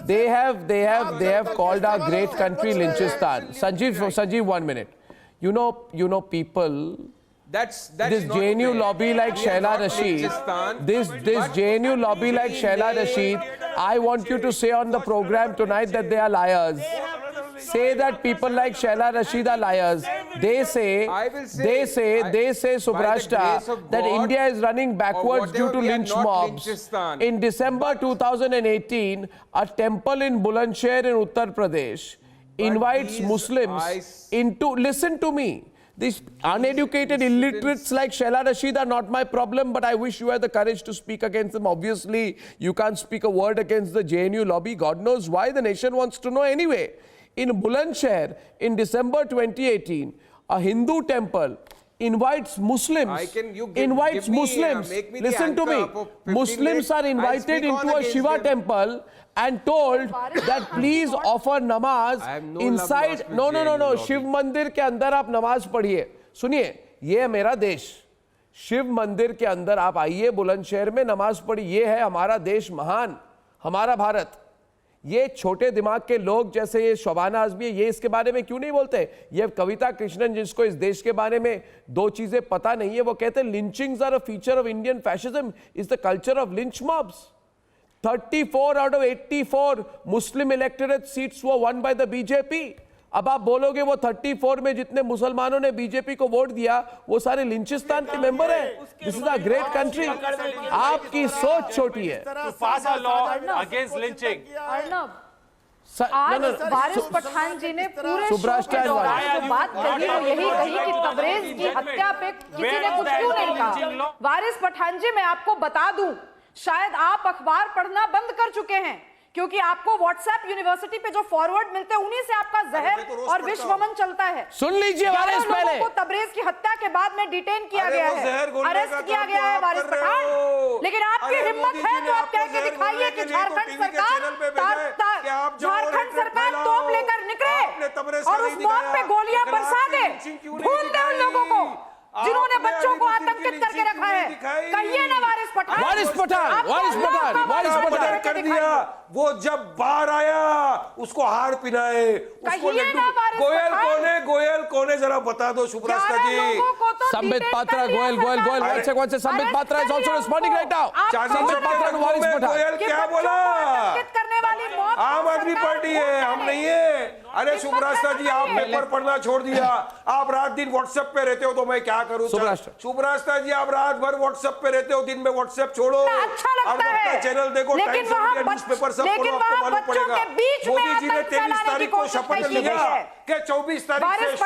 They have called our great country Lynchistan. Sanjeev, 1 minute. You know people. That's This JNU lobby like Shaila Rashid. This JNU lobby like Shaila Rashid. I want you to say on the program tonight that they are liars. Say that people like Shaila Rashid are liars. They say, Subrashta, that India is running backwards due to lynch mobs. In December 2018, a temple in Bulandshahr in Uttar Pradesh invites Muslims into, listen to me, these uneducated illiterates like Shaila Rashid are not my problem, but I wish you had the courage to speak against them. Obviously, you can't speak a word against the JNU lobby. God knows why. The nation wants to know anyway. In Bulandshahr, in December 2018, a Hindu temple invites Muslims. Listen to me. Muslims are invited into a Shiva temple and told that please offer namaz inside. No. Shiv Mandir के अंदर आप नमाज पढ़िए. सुनिए, ये है मेरा देश. शिव मंदिर के अंदर आप आइए, बुलंदशहर में नमाज पढ़िए. ये है हमारा देश महान, हमारा भारत. ये छोटे दिमाग के लोग जैसे ये शोभाना आजमी, ये इसके बारे में क्यों नहीं बोलते? ये कविता कृष्णन, जिसको इस देश के बारे में दो चीजें पता नहीं है, वो कहते हैं lynchings are a feature of Indian fascism, is the culture of lynch mobs. 34 out of 84 Muslim electorate seats were won by the BJP. अब आप बोलोगे वो 34 में जितने मुसलमानों ने बीजेपी को वोट दिया वो सारे लिंचिस्तान के मेंबर हैं. This is a great country. आपकी सोच छोटी है. Pass a law against lynching. Arnab, आज वारिस पठान जी ने पूरे शो के दौरान जो बात कही वो यही कही कि तबरेज की हत्या पे किसी ने कुछ क्यों नहीं कहा. वारिस पठान जी, मैं आपको बता दूं, शायद आप अखबार पढ़ना बंद कर चुके हैं, क्योंकि आपको व्हाट्सएप यूनिवर्सिटी पे जो फॉरवर्ड मिलते हैं उन्हीं से आपका जहर और विश्वमन चलता है. सुन लीजिए, वारिस पहले को तबरेज की हत्या के बाद में डिटेन किया गया है, अरेस्ट किया गया है वारिस पठान. लेकिन आपकी हिम्मत है तो आप कह के दिखाइए कि झारखंड सरकार तोप लेकर निकले और उस मौत पे गोलियां बरसा दे. भूल दे उन लोगों को जिन्होंने बच्चों को आतंकित करके रखा है. कहिए ना वारिस पठान कर दिया. वो जब बाहर आया उसको हार पिनाए, उसको गोयल कोने जरा बता दो शुभ्रास्ता जी. संबित पात्रा, गोयल कौन से Sambit Patra is also responding right now. Sambit Patra और वारिस पठान. गोयल क्या बोला? आम आदमी पार्टी है, हम नहीं है. अरे शुभ्रास्ता जी, आप पेपर पढ़ना छोड़ दिया. आप रात दिन व्हाट्सएप पे रहते हो तो मैं क्या करूं? शुभ्रास्ता जी, आप रात भर व्हाट्सएप पे रहते हो, दिन में व्हाट्सएप छोड़ो. अच्छा चैनल देखो, टाइम्स ऑफ इंडिया न्यूज़पेपर सब पढ़ो, आपको मालूम पड़ेगा. मोदी जी ने 23 तारीख को शपथ लिया कि 24 तारीख से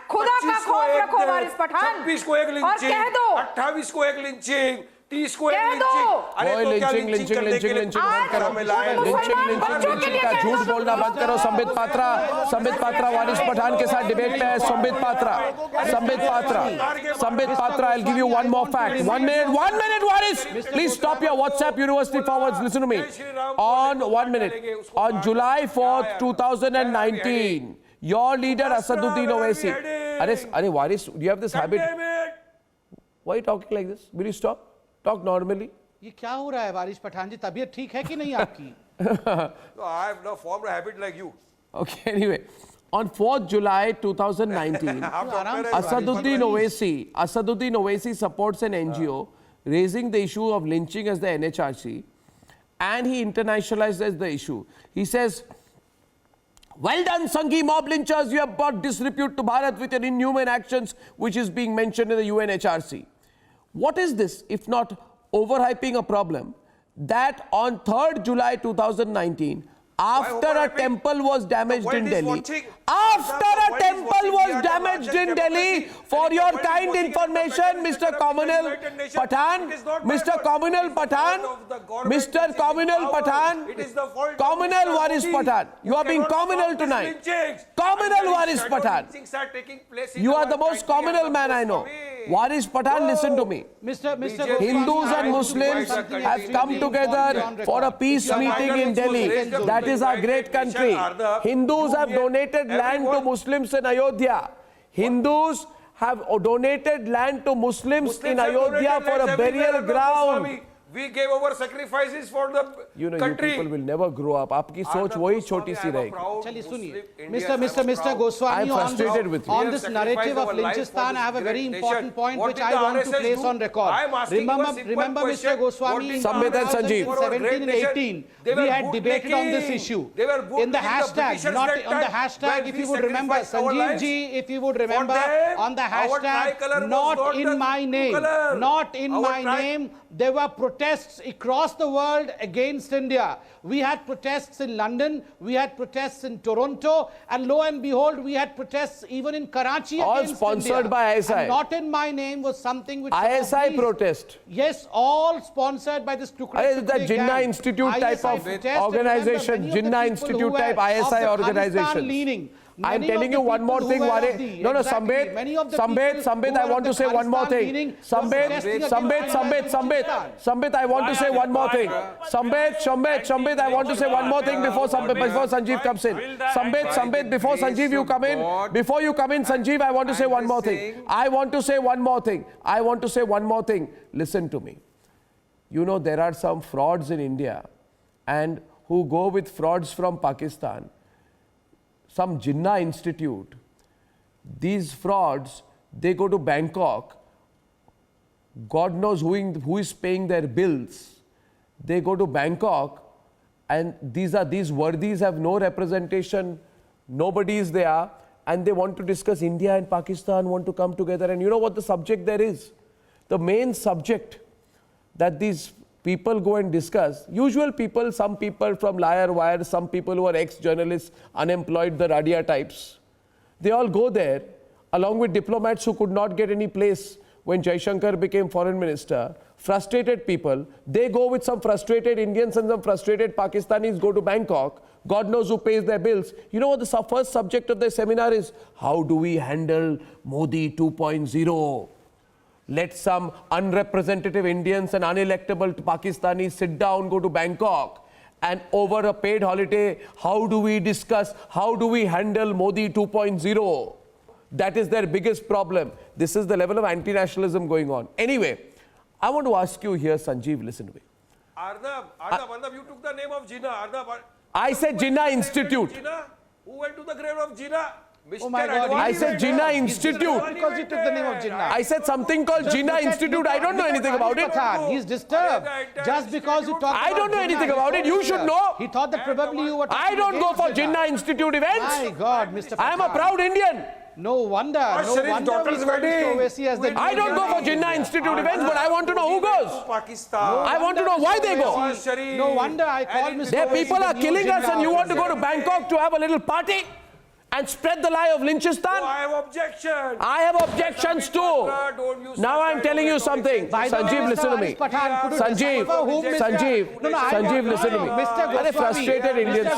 खुदा का खौफ रखो वारिस पठान. 26 को एक लिंचिंग, 28 को एक लिंचिंग, 30 को एक लिंचिंग. अरे तो क्या लिंचिंग बंद करो. लिंचिंग का झूठ बोलना बंद करो. संबित पात्रा वारिस पठान के साथ डिबेट में है. Sambit Patra, I'll give you one more fact. 1 minute, Waris. Please stop your WhatsApp University forwards. Listen to me. On 1 minute, on July 4th, 2019, your leader Asaduddin Owaisi. Arey Waris, do you have this habit? Why are you talking like this? Will you stop? Talk normally. ये क्या हो रहा है वारिस पठान जी? तबीयत ठीक है कि नहीं आपकी? So I have now formed a habit like you. Okay, anyway. On 4th July 2019, Asaduddin Owaisi supports an NGO raising the issue of lynching as the NHRC, and he internationalizes the issue. He says, well done, Sanghi mob lynchers, you have brought disrepute to Bharat with your inhuman actions, which is being mentioned in the UNHRC. What is this, if not overhyping a problem, that on 3rd July 2019, after a temple was damaged in Delhi, for your kind information, Mr. Communal Pathan, Communal Waris Pathan, you are being communal tonight. Communal Waris Pathan. You are the most communal man I know. Waris Pathan, listen to me. Hindus and Muslims have come together for a peace meeting in Delhi. That is our great country. Hindus have donated land to Muslims in Ayodhya. Hindus have donated land to Muslims in Ayodhya for a burial ground. We gave our sacrifices for the country. You people will never grow up. आपकी सोच वही छोटी सी रहेगी. चलिए सुनिए, Mr. Goswami, on this narrative of Lynchistan, I have a very important point which I want to place on record. Remember, Mr. Goswami, in 2017 and 18, we had debated on this issue. In the hashtag, not on the hashtag, if you would remember, Sanjeev ji, if you would remember, on the hashtag, not in my name, not in my name, there were protests across the world against India. We had protests in London, we had protests in Toronto, and lo and behold, we had protests even in Karachi all against sponsored India. by ISI. And not in my name was something which ISI protest. Yes, all sponsored by this Tukde The Jinnah Institute type of organization, Jinnah Institute type ISI organization. I'm telling you one more thing, Ware. No, Sambet, I want to say one more thing. Sambet, I want to say one more thing. Sambet, I want to say one more thing before Sanjeev comes in. Sambet, before Sanjeev you come in, Sanjeev, I want to say one more thing. I want to say one more thing. Listen to me. You know, there are some frauds in India and who go with frauds from Pakistan. Some Jinnah Institute, these frauds, they go to Bangkok. God knows who is paying their bills. They go to Bangkok and these worthies have no representation, nobody is there, and they want to discuss India and Pakistan want to come together. And you know what the subject there is? The main subject that these people go and discuss, usual people, some people from Liar Wire, some people who are ex-journalists, unemployed, the Radia types. They all go there, along with diplomats who could not get any place when Jaishankar became foreign minister. Frustrated people, they go with some frustrated Indians and some frustrated Pakistanis go to Bangkok. God knows who pays their bills. You know what the first subject of their seminar is? How do we handle Modi 2.0? Let some unrepresentative Indians and unelectable Pakistanis sit down, go to Bangkok, and over a paid holiday, how do we discuss, how do we handle Modi 2.0? That is their biggest problem. This is the level of anti-nationalism going on. Anyway, I want to ask you here, Sanjeev, listen to me. Arnab, you took the name of Jinnah. I said Jinnah Institute. Who went to the grave of Jinnah? Oh my God, I said Jinnah Institute. Because you took the name of Jinnah. I said something called Jinnah Institute. I don't know anything about it. He's disturbed. Just because you talk I don't know anything about it. You should know. He thought that probably you were I don't go for Jinnah Institute events. My God, Mr. I am a proud Indian. No wonder. I don't go for Jinnah Institute events, but I want to know who goes. I want to know why they go. No wonder I call Mr. Their people are killing us and you want to go to Bangkok to have a little party? And spread the lie of Lynchistan? I have objections. I have objections too. Now I'm telling you something. Sanjeev, listen to me. Sanjeev, listen to me. Mr. Frustrated Indians.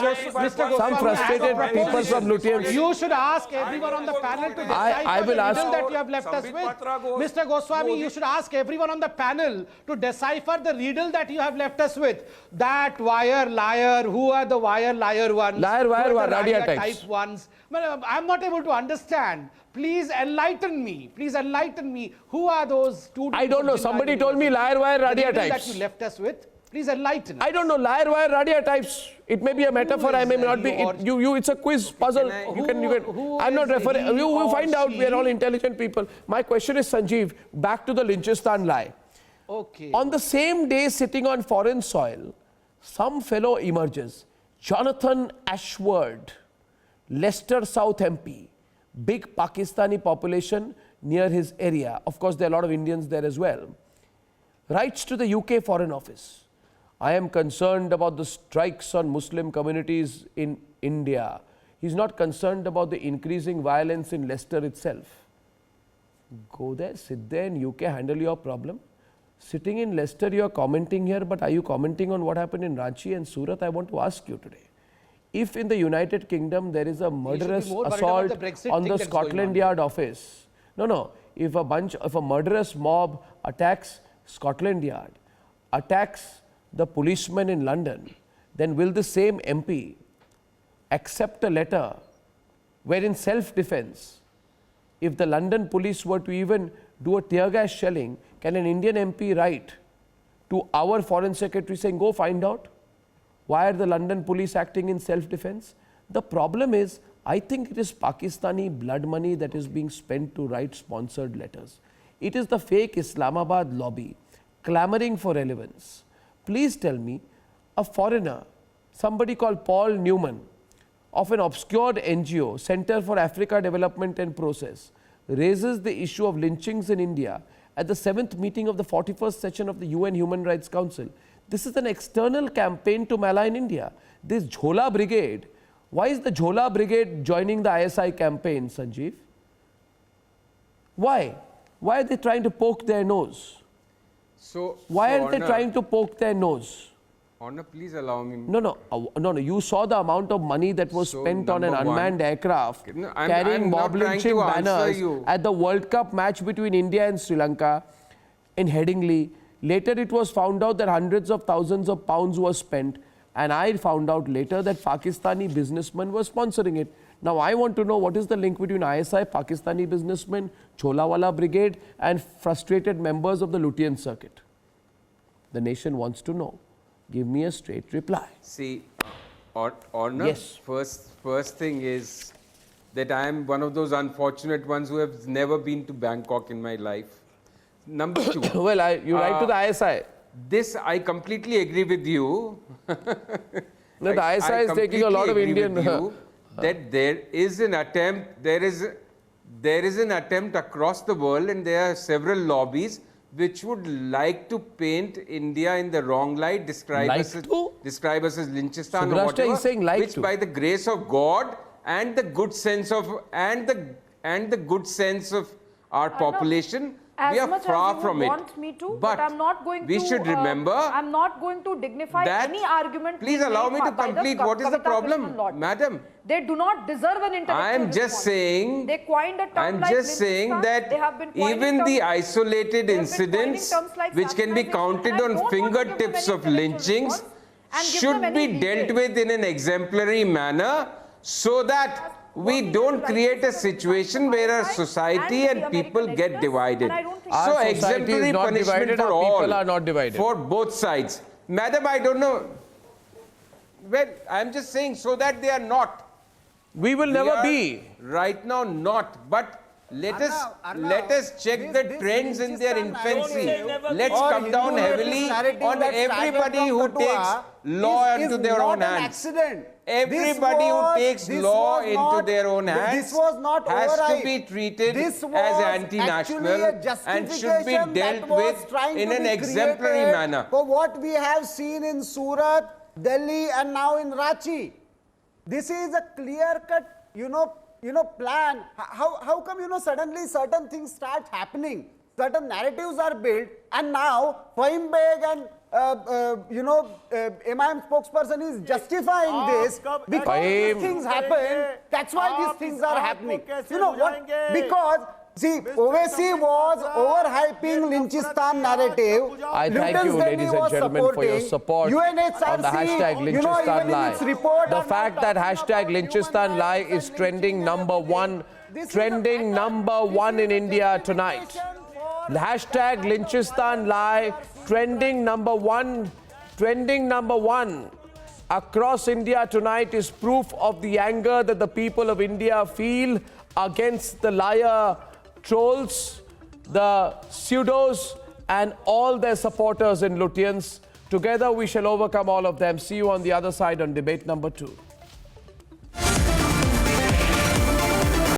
Some frustrated people from Lutyens. You should ask everyone on the panel to decipher the riddle that you have left us with. Mr. Goswami, you should ask everyone on the panel to decipher the riddle that you have left us with. That wire liar, who are the wire liar ones? Liar, Radia types. Ones. I'm not able to understand. Please enlighten me. Please enlighten me. Who are those students? I don't know. Somebody told me liar, wire, Radia types. That you left us with. Please enlighten us. I don't know. Liar, wire, Radia types. It may be a metaphor. I may not be. It's a quiz puzzle. I'm not referring. You will find out. We are all intelligent people. My question is, Sanjeev, back to the Lynchistan lie. Okay. On the same day, sitting on foreign soil, some fellow emerges. Jonathan Ashworth, Leicester South MP, big Pakistani population near his area. Of course, there are a lot of Indians there as well. Writes to the UK Foreign Office, I am concerned about the strikes on Muslim communities in India. He's not concerned about the increasing violence in Leicester itself. Go there, sit there in UK, handle your problem. Sitting in Leicester, you are commenting here, but are you commenting on what happened in Ranchi and Surat? I want to ask you today. If in the United Kingdom there is a murderous assault on the Scotland Yard office, if a murderous mob attacks Scotland Yard, attacks the policeman in London, then will the same MP accept a letter where in self-defense, if the London police were to even do a tear gas shelling, can an Indian MP write to our foreign secretary saying, go find out? Why are the London police acting in self-defense? The problem is, I think it is Pakistani blood money that is being spent to write sponsored letters. It is the fake Islamabad lobby clamoring for relevance. Please tell me, a foreigner, somebody called Paul Newman, of an obscure NGO, Center for Africa Development and Process, raises the issue of lynchings in India at the 7th meeting of the 41st session of the UN Human Rights Council. This is an external campaign to malign India. This Jhola Brigade, why is the Jhola Brigade joining the ISI campaign, Sanjeev? Why? Why are they trying to poke their nose? So, why are they trying to poke their nose? Arnab, please allow me. No. You saw the amount of money that was spent on an unmanned aircraft carrying mob lynching banners at the World Cup match between India and Sri Lanka in Headingley. Later, it was found out that hundreds of thousands of pounds were spent, and I found out later that Pakistani businessmen were sponsoring it. Now, I want to know what is the link between ISI, Pakistani businessmen, Cholawala Brigade, and frustrated members of the Lutyens circuit. The nation wants to know. Give me a straight reply. See, Arnab, yes. First thing is that I am one of those unfortunate ones who have never been to Bangkok in my life. Number two. Well, you write to the ISI. This, I completely agree with you. No, the ISI is taking a lot of Indian... that there is an attempt, there is an attempt across the world, and there are several lobbies which would like to paint India in the wrong light, describe us as Lynchistan or whatever, which by the grace of God and the good sense of the good sense of our population, we are far from it. But I'm not going we should remember. I'm not going to dignify any argument. Please allow me to complete. What is the problem, madam? They do not deserve an intellectual I am just saying. They coined a term I'm just saying that even the isolated incidents, which can be counted on fingertips of lynchings, should be dealt with in an exemplary manner, so that we don't create a situation where our society and people get divided. So exemplary punishment for all, people are not divided. For both sides. Madam, I don't know. Well, I'm just saying so that they are not. We will never be. Right now not, but let us check the trends in their infancy. Let's come down heavily on everybody who takes law into their own hands. Everybody who takes law into their own hands has to be treated as anti-national and should be dealt with in an exemplary manner. For what we have seen in Surat, Delhi, and now in Ranchi, this is a clear-cut, plan. How come, suddenly certain things start happening? Certain narratives are built, and now Fahim Beg and MIM spokesperson is justifying this because these things happen. That's why these things are happening. You know what? Because see, Owaisi was overhyping Lynchistan narrative. I thank you, ladies and gentlemen, for your support on the hashtag Lynchistan lie. The fact that hashtag Lynchistan lie is trending number one in India tonight. The hashtag Lynchistan lie trending number one across India tonight is proof of the anger that the people of India feel against the liar trolls, the pseudos, and all their supporters in Lutyens. Together we shall overcome all of them. See you on the other side on debate number 2.